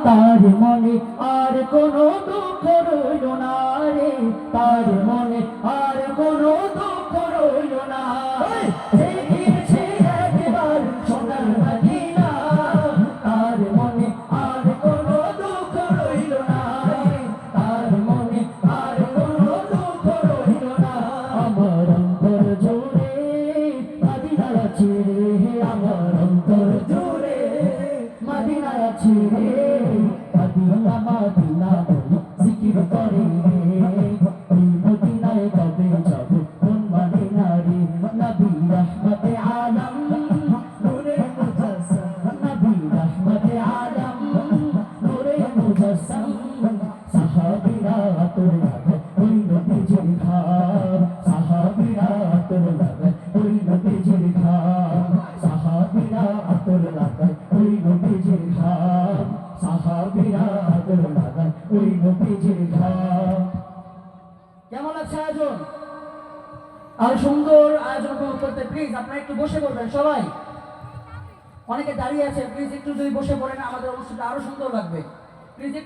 তার মনে আর কোনো দুঃখ রইল না রে, তার মনে আর কোনো দুঃখ রইল না। দেখেছে একবার সোনার মদিনা, তার মনে আর কোনো দুঃখ রইল না রে, তার মনে আর কোনো দুঃখ রইল না। আমার অন্তর জুড়ে মদিনা আছে রে, আমার অন্তর জুড়ে মদিনা আছে রে, মদিনা মদিনা বলে জিকির করে রে, এই মদিনায় কবে যাব কোন মদিনা রে। নবী রহমতে আলম নূরে মুজাসসাম, নবী রহমতে আলম নূরে মুজাসসাম, সাহাবীরা তোর লাগে ওই নবীজির ঘর, সাহাবীরা তোর লাগে ওই নবীজির ঘর, সাহাবীরা তোর লাগে ওই নবীজির ঘর, সাহাবীরা তোর লাগে ওই নবীজির ঘর। কেমন লাগছে আয়োজন? আর সুন্দর আয়োজন উপভোগ করতে প্লিজ আপনারা একটু বসে পড়বেন সবাই, অনেকে দাঁড়িয়ে আছে, প্লিজ একটু যদি বসে পড়েন আমাদের অনুষ্ঠানটা আরো সুন্দর লাগবে প্লিজ।